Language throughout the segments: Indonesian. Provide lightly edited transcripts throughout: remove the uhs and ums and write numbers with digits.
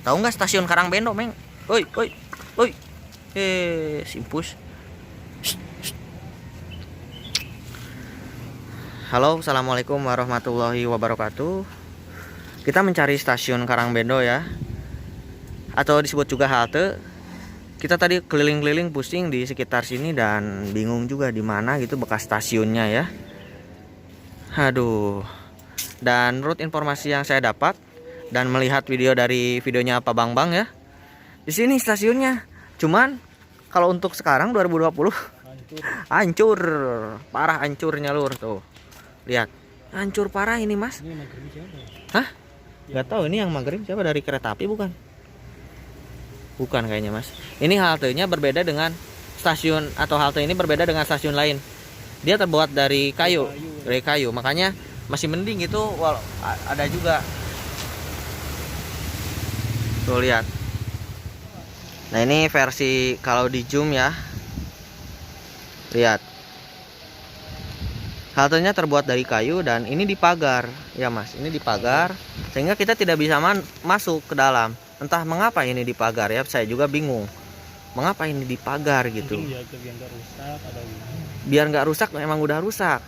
Tahu nggak stasiun Karangbendo, Meng? Oi, oi, oi. Simpus. Halo, assalamualaikum warahmatullahi wabarakatuh. Kita mencari stasiun Karangbendo ya, atau disebut juga halte. Kita tadi keliling-keliling pusing di sekitar sini dan bingung juga di mana gitu bekas stasiunnya ya. Aduh. Dan menurut informasi yang saya dapat dan melihat video dari videonya Pak Bang ya, di sini stasiunnya. Cuman kalau untuk sekarang 2020 hancur, parah hancurnya lur tuh. Lihat, hancur parah ini mas. Ini maghrib siapa? Hah? Gak tahu ini yang maghrib siapa, dari kereta api bukan? Bukan kayaknya mas. Ini haltenya berbeda dengan stasiun, atau halte ini berbeda dengan stasiun lain. Dia terbuat dari kayu, makanya masih mending itu. Walau ada juga. Tuh lihat. Nah ini versi kalau di zoom ya. Lihat. Haltenya terbuat dari kayu dan ini dipagar ya mas. Ini dipagar sehingga kita tidak bisa masuk ke dalam. Entah mengapa ini dipagar ya, saya juga bingung. Mengapa ini dipagar gitu? Biar nggak rusak, memang udah rusak.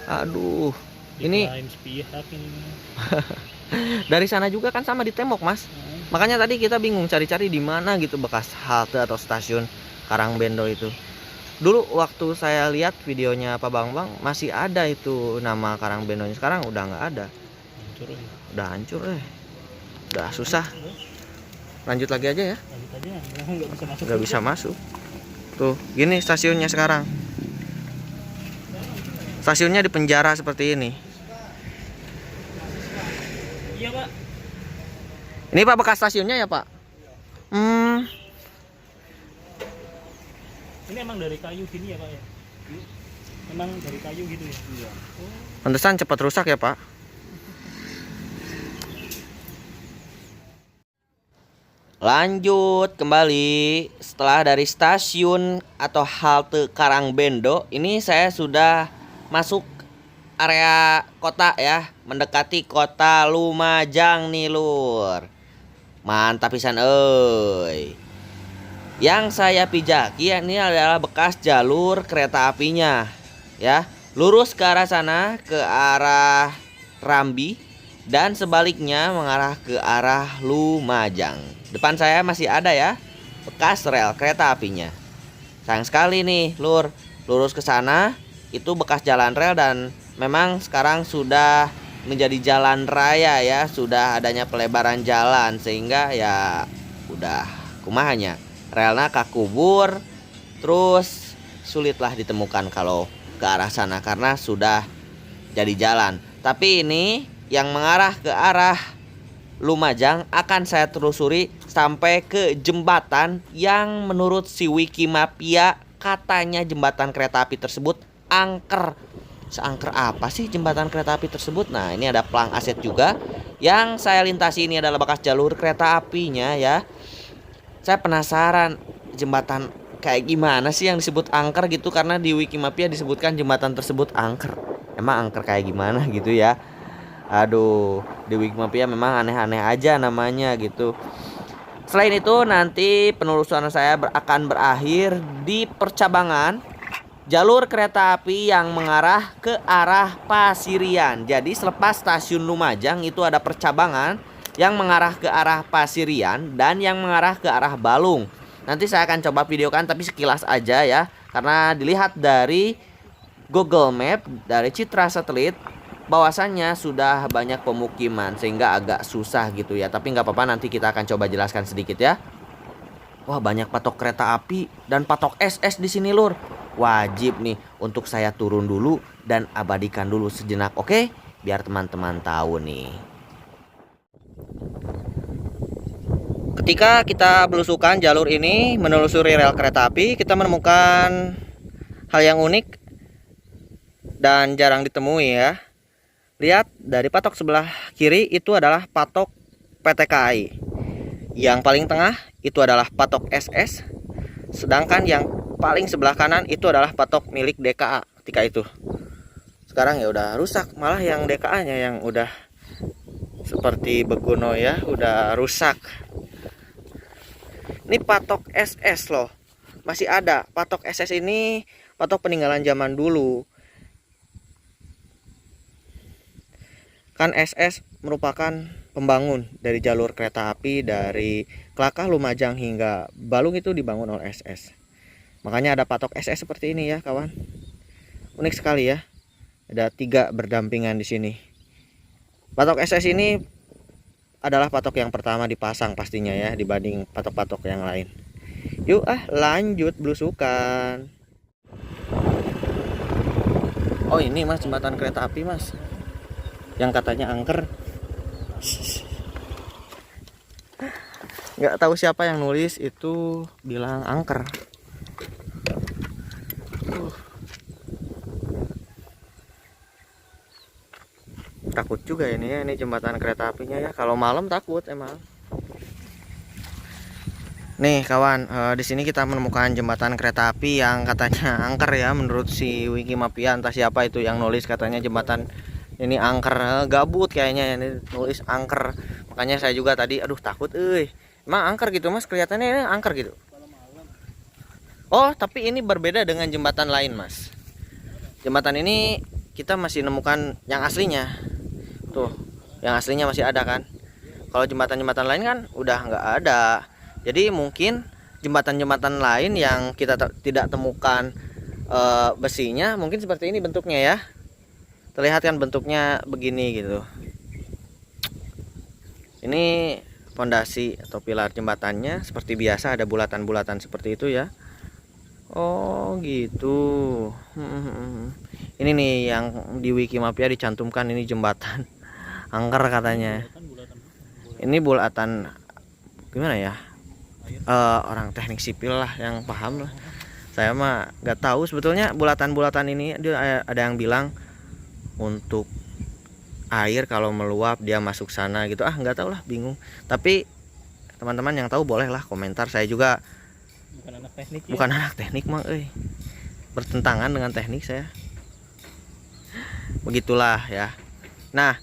Aduh, ini dari sana juga kan sama ditembok mas. Makanya tadi kita bingung cari-cari di mana gitu bekas halte atau stasiun Karangbendo itu. Dulu waktu saya lihat videonya Pak Bang masih ada itu nama Karangbendo. Sekarang udah nggak ada. Udah hancur udah susah. Lanjut lagi aja ya. Nggak bisa masuk. Tuh, gini stasiunnya sekarang. Stasiunnya di penjara seperti ini. Iya pak. Ini pak bekas stasiunnya ya pak. Ini emang dari kayu gini ya pak ya. Emang dari kayu gitu ya. Iya. Pantesan cepat rusak ya pak. Lanjut kembali setelah dari stasiun atau halte Karangbendo. Ini saya sudah masuk area kota ya, mendekati kota Lumajang nih lur. Mantap pisan euy. Yang saya pijaki ini adalah bekas jalur kereta apinya ya. Lurus ke arah sana, ke arah Rambi, dan sebaliknya mengarah ke arah Lumajang. Depan saya masih ada ya bekas rel kereta apinya. Sayang sekali nih lur, lurus ke sana itu bekas jalan rel dan memang sekarang sudah menjadi jalan raya ya, sudah adanya pelebaran jalan sehingga ya udah kumahanya relnya kakubur, terus sulitlah ditemukan kalau ke arah sana karena sudah jadi jalan. Tapi ini yang mengarah ke arah Lumajang akan saya telusuri sampai ke jembatan yang menurut si Wikimapia katanya jembatan kereta api tersebut angker. Seangker apa sih jembatan kereta api tersebut? Nah ini ada pelang aset juga. Yang saya lintasi ini adalah bekas jalur kereta apinya ya. Saya penasaran jembatan kayak gimana sih yang disebut angker gitu, karena di Wikimapia disebutkan jembatan tersebut angker. Emang angker kayak gimana gitu ya. Aduh, di Wikimapia memang aneh-aneh aja namanya gitu. Selain itu nanti penelusuran saya akan berakhir di percabangan jalur kereta api yang mengarah ke arah Pasirian. Jadi selepas stasiun Lumajang itu ada percabangan yang mengarah ke arah Pasirian dan yang mengarah ke arah Balung. Nanti saya akan coba videokan tapi sekilas aja ya, karena dilihat dari Google Map, dari citra satelit, bahwasannya sudah banyak pemukiman sehingga agak susah gitu ya. Tapi nggak apa-apa, nanti kita akan coba jelaskan sedikit ya. Wah banyak patok kereta api dan patok SS di sini lur. Wajib nih untuk saya turun dulu dan abadikan dulu sejenak, oke? Biar teman-teman tahu nih. Ketika kita belusukan jalur ini menelusuri rel kereta api, kita menemukan hal yang unik dan jarang ditemui ya. Lihat dari patok sebelah kiri itu adalah patok PT KAI. Yang paling tengah itu adalah patok SS. Sedangkan yang paling sebelah kanan itu adalah patok milik DKA ketika itu. Sekarang ya udah rusak, malah yang DKA-nya yang udah seperti begono ya, udah rusak. Ini patok SS loh, masih ada. Patok SS ini patok peninggalan zaman dulu. Kan SS merupakan pembangun dari jalur kereta api dari Kelakah, Lumajang hingga Balung itu dibangun oleh SS. Makanya ada patok SS seperti ini ya kawan. Unik sekali ya. Ada 3 berdampingan di sini. Patok SS ini adalah patok yang pertama dipasang pastinya ya, dibanding patok-patok yang lain. Yuk lanjut belusukan. Oh ini mas, jembatan kereta api mas, yang katanya angker. Nggak tahu siapa yang nulis itu, bilang angker. Takut juga ini ya, ini jembatan kereta apinya ya. Kalau malam takut emang. Nih kawan, di sini kita menemukan jembatan kereta api yang katanya angker ya, menurut si Wikimapia. Entah siapa itu yang nulis, katanya jembatan ini angker. Gabut kayaknya ini nulis angker. Makanya saya juga tadi aduh takut emang angker gitu mas, kelihatannya ini angker gitu. Oh tapi ini berbeda dengan jembatan lain mas. Jembatan ini kita masih nemukan yang aslinya. Tuh, yang aslinya masih ada kan. Kalau jembatan-jembatan lain kan udah nggak ada. Jadi mungkin jembatan-jembatan lain yang kita tidak temukan besinya, mungkin seperti ini bentuknya ya. Terlihat kan bentuknya begini gitu. Ini fondasi atau pilar jembatannya seperti biasa, ada bulatan-bulatan seperti itu ya. Oh gitu. Ini nih yang di Wikimapia dicantumkan, ini jembatan angker katanya. Ini bulatan gimana ya? Orang teknik sipil lah yang paham lah. Saya mah nggak tahu sebetulnya bulatan-bulatan ini. Dia ada yang bilang untuk air kalau meluap dia masuk sana gitu. Nggak tahu lah, bingung. Tapi teman-teman yang tahu boleh lah komentar. Saya juga bukan anak teknik ya. Bukan anak teknik mah bertentangan dengan teknik saya. Begitulah ya. Nah,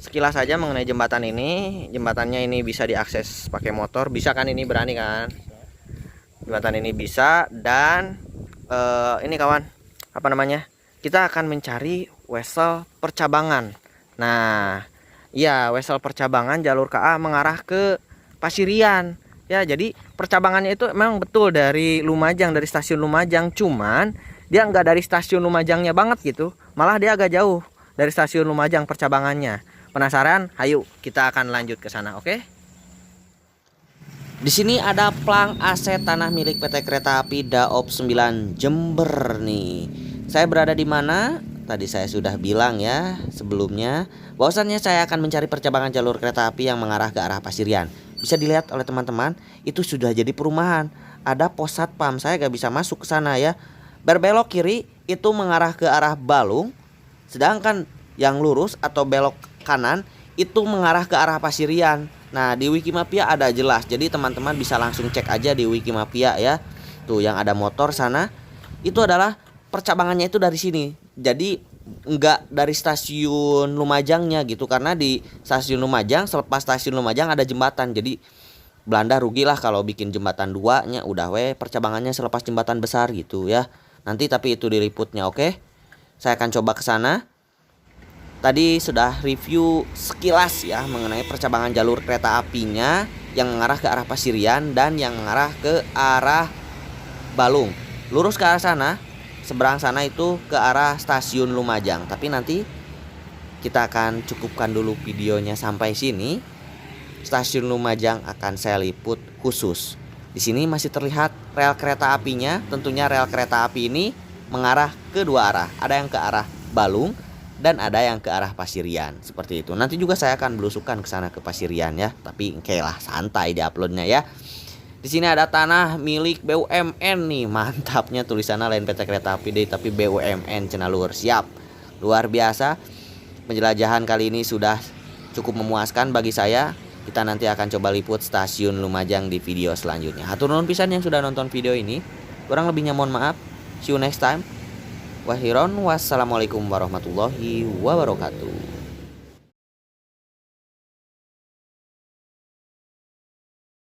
sekilas saja mengenai jembatan ini. Jembatannya ini bisa diakses pakai motor, bisa kan, ini berani kan? Jembatan ini bisa. Dan ini kawan, apa namanya, kita akan mencari wesel percabangan. Nah iya, wesel percabangan jalur KA mengarah ke Pasirian ya. Jadi percabangannya itu memang betul dari Lumajang, dari stasiun Lumajang. Cuman dia nggak dari stasiun Lumajangnya banget gitu, malah dia agak jauh dari stasiun Lumajang percabangannya. Penasaran? Hayu kita akan lanjut ke sana, oke? Di sini ada plang aset tanah milik PT Kereta Api Daop 9 Jember nih. Saya berada di mana? Tadi saya sudah bilang ya sebelumnya, bahwasannya saya akan mencari percabangan jalur kereta api yang mengarah ke arah Pasirian. Bisa dilihat oleh teman-teman, itu sudah jadi perumahan. Ada pos satpam, saya gak bisa masuk ke sana ya. Berbelok kiri itu mengarah ke arah Balung, sedangkan yang lurus atau belok kanan itu mengarah ke arah Pasirian. Nah di Wikimapia ada jelas, jadi teman-teman bisa langsung cek aja di Wikimapia ya. Tuh yang ada motor sana, itu adalah percabangannya itu dari sini. Jadi enggak dari stasiun Lumajangnya gitu, karena di stasiun Lumajang, selepas stasiun Lumajang ada jembatan. Jadi Belanda rugilah kalau bikin jembatan 2 nya, udah percabangannya selepas jembatan besar gitu ya. Nanti tapi itu diliputnya, oke? Saya akan coba ke sana. Tadi sudah review sekilas ya mengenai percabangan jalur kereta apinya yang mengarah ke arah Pasirian dan yang mengarah ke arah Balung. Lurus ke arah sana, seberang sana itu ke arah stasiun Lumajang. Tapi nanti kita akan cukupkan dulu videonya sampai sini. Stasiun Lumajang akan saya liput khusus. Di sini masih terlihat rel kereta apinya. Tentunya rel kereta api ini mengarah ke 2 arah. Ada yang ke arah Balung dan ada yang ke arah Pasirian, seperti itu. Nanti juga saya akan belusukan ke sana ke Pasirian ya. Tapi lah santai di uploadnya ya. Di sini ada tanah milik BUMN nih. Mantapnya tulisannya lain PT Kereta Api deh, tapi BUMN cenah luhur. Siap. Luar biasa. Penjelajahan kali ini sudah cukup memuaskan bagi saya. Kita nanti akan coba liput stasiun Lumajang di video selanjutnya. Hatur nuhun pisan yang sudah nonton video ini. Kurang lebihnya mohon maaf. See you next time. Wassalamualaikum warahmatullahi wabarakatuh.